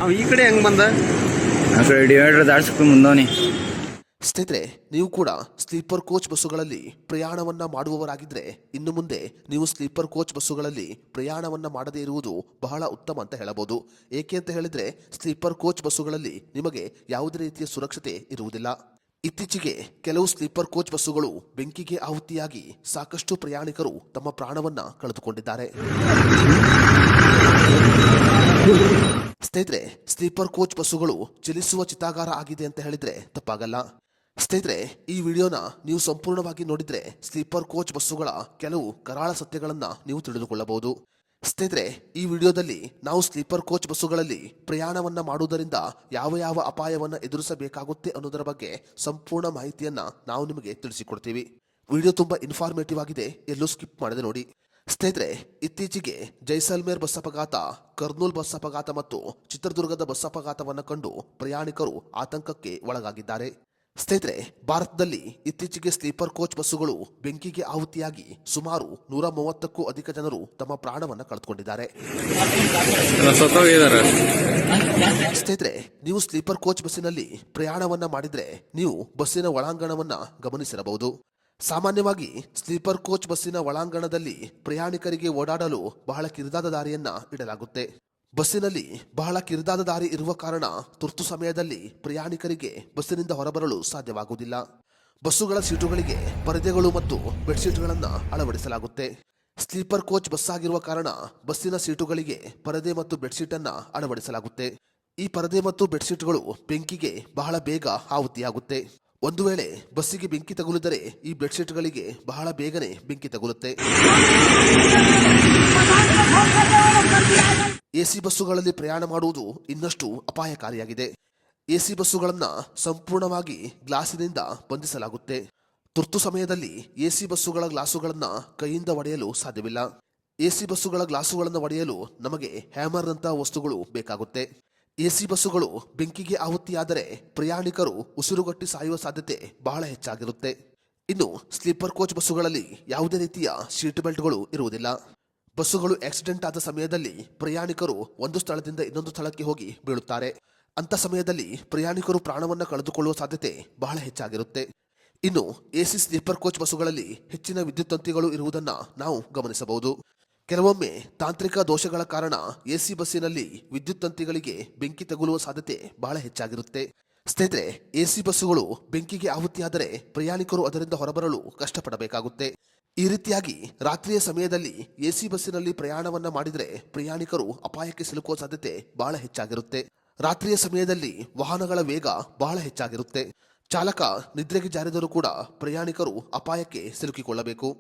ಅವ ಈ ಕಡೆ ಹೆಂಗ್ ಬಂದ? ಆ ಕಡೆ ಡಿವೈಡರ್ ದಾಟ್ಸ್ಕೊಂಡು ಮುಂದವನಿ. ಸ್ನೇಹಿತರೆ, ನೀವು ಕೂಡ ಸ್ಲೀಪರ್ ಕೋಚ್ ಬಸ್ಸುಗಳಲ್ಲಿ ಪ್ರಯಾಣವನ್ನ ಮಾಡುವವರಾಗಿದ್ರೆ ಇನ್ನು ಮುಂದೆ ನೀವು ಸ್ಲೀಪರ್ ಕೋಚ್ ಬಸ್ಸುಗಳಲ್ಲಿ ಪ್ರಯಾಣವನ್ನ ಮಾಡದೇ ಇರುವುದು ಬಹಳ ಉತ್ತಮ ಅಂತ ಹೇಳಬಹುದು. ಏಕೆ ಅಂತ ಹೇಳಿದ್ರೆ ಸ್ಲೀಪರ್ ಕೋಚ್ ಬಸ್ಸುಗಳಲ್ಲಿ ನಿಮಗೆ ಯಾವುದೇ ರೀತಿಯ ಸುರಕ್ಷತೆ ಇರುವುದಿಲ್ಲ. ಇತ್ತೀಚೆಗೆ ಕೆಲವು ಸ್ಲೀಪರ್ ಕೋಚ್ ಬಸ್ಸುಗಳು ಬೆಂಕಿಗೆ ಆಹುತಿಯಾಗಿ ಸಾಕಷ್ಟು ಪ್ರಯಾಣಿಕರು ತಮ್ಮ ಪ್ರಾಣವನ್ನ ಕಳೆದುಕೊಂಡಿದ್ದಾರೆ. ಸ್ನೇಹಿತರೆ, ಸ್ಲೀಪರ್ ಕೋಚ್ ಬಸ್ಸುಗಳು ಚಲಿಸುವ ಚಿತಾಗಾರ ಆಗಿದೆ ಅಂತ ಹೇಳಿದ್ರೆ ತಪ್ಪಾಗಲ್ಲ. ಸ್ನೇಹಿತರೆ, ಈ ವಿಡಿಯೋನ ನೀವು ಸಂಪೂರ್ಣವಾಗಿ ನೋಡಿದ್ರೆ ಸ್ಲೀಪರ್ ಕೋಚ್ ಬಸ್ಸುಗಳ ಕೆಲವು ಕರಾಳ ಸತ್ಯಗಳನ್ನ ನೀವು ತಿಳಿದುಕೊಳ್ಳಬಹುದು. ಸ್ನೇಹಿತರೆ, ಈ ವಿಡಿಯೋದಲ್ಲಿ ನಾವು ಸ್ಲೀಪರ್ ಕೋಚ್ ಬಸ್ಸುಗಳಲ್ಲಿ ಪ್ರಯಾಣವನ್ನ ಮಾಡುವುದರಿಂದ ಯಾವ ಯಾವ ಅಪಾಯವನ್ನ ಎದುರಿಸಬೇಕಾಗುತ್ತೆ ಅನ್ನೋದರ ಬಗ್ಗೆ ಸಂಪೂರ್ಣ ಮಾಹಿತಿಯನ್ನ ನಾವು ನಿಮಗೆ ತಿಳಿಸಿಕೊಡ್ತೀವಿ. ವಿಡಿಯೋ ತುಂಬಾ ಇನ್ಫಾರ್ಮೇಟಿವ್ ಆಗಿದೆ, ಎಲ್ಲೂ ಸ್ಕಿಪ್ ಮಾಡದೆ ನೋಡಿ. ಸ್ನೇಹಿತರೆ, ಇತ್ತೀಚೆಗೆ ಜೈಸಲ್ಮೇರ್ ಬಸ್ ಅಪಘಾತ, ಕರ್ನೂಲ್ ಬಸ್ ಅಪಘಾತ ಮತ್ತು ಚಿತ್ರದುರ್ಗದ ಬಸ್ ಅಪಘಾತವನ್ನು ಕಂಡು ಪ್ರಯಾಣಿಕರು ಆತಂಕಕ್ಕೆ ಒಳಗಾಗಿದ್ದಾರೆ. ಸ್ನೇಹಿತರೆ, ಭಾರತದಲ್ಲಿ ಇತ್ತೀಚೆಗೆ ಸ್ಲೀಪರ್ ಕೋಚ್ ಬಸ್ಸುಗಳು ಬೆಂಕಿಗೆ ಆಹುತಿಯಾಗಿ ಸುಮಾರು 130ಕ್ಕೂ ಅಧಿಕ ಜನರು ತಮ್ಮ ಪ್ರಾಣವನ್ನ ಕಳೆದುಕೊಂಡಿದ್ದಾರೆ. ಸ್ನೇಹಿತರೆ, ನೀವು ಸ್ಲೀಪರ್ ಕೋಚ್ ಬಸ್ಸಿನಲ್ಲಿ ಪ್ರಯಾಣವನ್ನ ಮಾಡಿದ್ರೆ ನೀವು ಬಸ್ಸಿನ ಒಳಾಂಗಣವನ್ನ ಗಮನಿಸಿರಬಹುದು. ಸಾಮಾನ್ಯವಾಗಿ ಸ್ಲೀಪರ್ ಕೋಚ್ ಬಸ್ಸಿನ ಒಳಾಂಗಣದಲ್ಲಿ ಪ್ರಯಾಣಿಕರಿಗೆ ಓಡಾಡಲು ಬಹಳ ಕಿರಿದಾದ ದಾರಿಯನ್ನ ಇಡಲಾಗುತ್ತೆ. ಬಸ್ಸಿನಲ್ಲಿ ಬಹಳ ಕಿರಿದಾದ ದಾರಿ ಇರುವ ಕಾರಣ ತುರ್ತು ಸಮಯದಲ್ಲಿ ಪ್ರಯಾಣಿಕರಿಗೆ ಬಸ್ಸಿನಿಂದ ಹೊರಬರಲು ಸಾಧ್ಯವಾಗುವುದಿಲ್ಲ. ಬಸ್ಸುಗಳ ಸೀಟುಗಳಿಗೆ ಪರದೆಗಳು ಮತ್ತು ಬೆಡ್ಶೀಟ್ಗಳನ್ನು ಅಳವಡಿಸಲಾಗುತ್ತೆ. ಸ್ಲೀಪರ್ ಕೋಚ್ ಬಸ್ ಆಗಿರುವ ಕಾರಣ ಬಸ್ಸಿನ ಸೀಟುಗಳಿಗೆ ಪರದೆ ಮತ್ತು ಬೆಡ್ಶೀಟ್ ಅನ್ನ ಅಳವಡಿಸಲಾಗುತ್ತೆ. ಈ ಪರದೆ ಮತ್ತು ಬೆಡ್ಶೀಟ್ಗಳು ಬೆಂಕಿಗೆ ಬಹಳ ಬೇಗ ಆಹುತಿಯಾಗುತ್ತೆ. ಒಂದು ವೇಳೆ ಬಸ್ಸಿಗೆ ಬೆಂಕಿ ತಗುಲಿದರೆ ಈ ಬೆಡ್ಶೀಟ್ಗಳಿಗೆ ಬಹಳ ಬೇಗನೆ ಬೆಂಕಿ ತಗುಲುತ್ತೆ. ಎಸಿ ಬಸ್ಸುಗಳಲ್ಲಿ ಪ್ರಯಾಣ ಮಾಡುವುದು ಇನ್ನಷ್ಟು ಅಪಾಯಕಾರಿಯಾಗಿದೆ. ಎಸಿ ಬಸ್ಸುಗಳನ್ನ ಸಂಪೂರ್ಣವಾಗಿ ಗ್ಲಾಸಿನಿಂದ ಬಂಧಿಸಲಾಗುತ್ತೆ. ತುರ್ತು ಸಮಯದಲ್ಲಿ ಎಸಿ ಬಸ್ಸುಗಳ ಗ್ಲಾಸುಗಳನ್ನ ಕೈಯಿಂದ ಒಡೆಯಲು ಸಾಧ್ಯವಿಲ್ಲ. ಎಸಿ ಬಸ್ಸುಗಳ ಗ್ಲಾಸುಗಳನ್ನು ಒಡೆಯಲು ನಮಗೆ ಹ್ಯಾಮರ್ ನಂತಹ ವಸ್ತುಗಳು ಬೇಕಾಗುತ್ತೆ. ಎಸಿ ಬಸ್ಸುಗಳು ಬೆಂಕಿಗೆ ಆಹುತಿಯಾದರೆ ಪ್ರಯಾಣಿಕರು ಉಸಿರುಗಟ್ಟಿ ಸಾಯುವ ಸಾಧ್ಯತೆ ಬಹಳ ಹೆಚ್ಚಾಗಿರುತ್ತೆ. ಇನ್ನು ಸ್ಲೀಪರ್ ಕೋಚ್ ಬಸ್ಸುಗಳಲ್ಲಿ ಯಾವುದೇ ರೀತಿಯ ಸೀಟ್ ಬೆಲ್ಟ್ಗಳು ಇರುವುದಿಲ್ಲ. ಬಸ್ಸುಗಳು ಆಕ್ಸಿಡೆಂಟ್ ಆದ ಸಮಯದಲ್ಲಿ ಪ್ರಯಾಣಿಕರು ಒಂದು ಸ್ಥಳದಿಂದ ಇನ್ನೊಂದು ಸ್ಥಳಕ್ಕೆ ಹೋಗಿ ಬೀಳುತ್ತಾರೆ. ಅಂತ ಸಮಯದಲ್ಲಿ ಪ್ರಯಾಣಿಕರು ಪ್ರಾಣವನ್ನ ಕಳೆದುಕೊಳ್ಳುವ ಸಾಧ್ಯತೆ ಬಹಳ ಹೆಚ್ಚಾಗಿರುತ್ತೆ. ಇನ್ನು ಎಸಿ ಸ್ಲೀಪರ್ ಕೋಚ್ ಬಸ್ಸುಗಳಲ್ಲಿ ಹೆಚ್ಚಿನ ವಿದ್ಯುತ್ ತಂತಿಗಳು ಇರುವುದನ್ನ ನಾವು ಗಮನಿಸಬಹುದು. ಕೆಲವೊಮ್ಮೆ ತಾಂತ್ರಿಕ ದೋಷಗಳ ಕಾರಣ ಎಸಿ ಬಸ್ಸಿನಲ್ಲಿ ವಿದ್ಯುತ್ ತಂತಿಗಳಿಗೆ ಬೆಂಕಿ ತಗುಲುವ ಸಾಧ್ಯತೆ ಬಹಳ ಹೆಚ್ಚಾಗಿರುತ್ತೆ. ಸ್ನೇಹಿತರೆ, ಎಸಿ ಬಸ್ಸುಗಳು ಬೆಂಕಿಗೆ ಆಹುತಿಯಾದರೆ ಪ್ರಯಾಣಿಕರು ಅದರಿಂದ ಹೊರಬರಲು ಕಷ್ಟಪಡಬೇಕಾಗುತ್ತೆ. ಈ ರೀತಿಯಾಗಿ ರಾತ್ರಿಯ ಸಮಯದಲ್ಲಿ ಎಸಿ ಬಸ್ಸಿನಲ್ಲಿ ಪ್ರಯಾಣವನ್ನ ಮಾಡಿದರೆ ಪ್ರಯಾಣಿಕರು ಅಪಾಯಕ್ಕೆ ಸಿಲುಕುವ ಸಾಧ್ಯತೆ ಬಹಳ ಹೆಚ್ಚಾಗಿರುತ್ತೆ. ರಾತ್ರಿಯ ಸಮಯದಲ್ಲಿ ವಾಹನಗಳ ವೇಗ ಬಹಳ ಹೆಚ್ಚಾಗಿರುತ್ತೆ. ಚಾಲಕ ನಿದ್ರೆಗೆ ಜಾರಿದರೂ ಕೂಡ ಪ್ರಯಾಣಿಕರು ಅಪಾಯಕ್ಕೆ ಸಿಲುಕಿಕೊಳ್ಳಬೇಕು.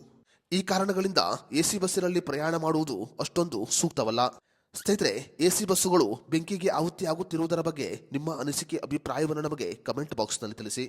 ಈ ಕಾರಣಗಳಿಂದ ಎಸಿ ಬಸ್ಸಿನಲ್ಲಿ ಪ್ರಯಾಣ ಮಾಡುವುದು ಅಷ್ಟೊಂದು ಸೂಕ್ತವಲ್ಲ. ಸ್ನೇಹಿತರೆ, ಎಸಿ ಬಸ್ಸುಗಳು ಬೆಂಕಿಗೆ ಆಹುತಿಯಾಗುತ್ತಿರುವುದರ ಬಗ್ಗೆ ನಿಮ್ಮ ಅನಿಸಿಕೆ ಅಭಿಪ್ರಾಯವನ್ನು ನಮಗೆ ಕಮೆಂಟ್ ಬಾಕ್ಸ್ನಲ್ಲಿ ತಿಳಿಸಿ.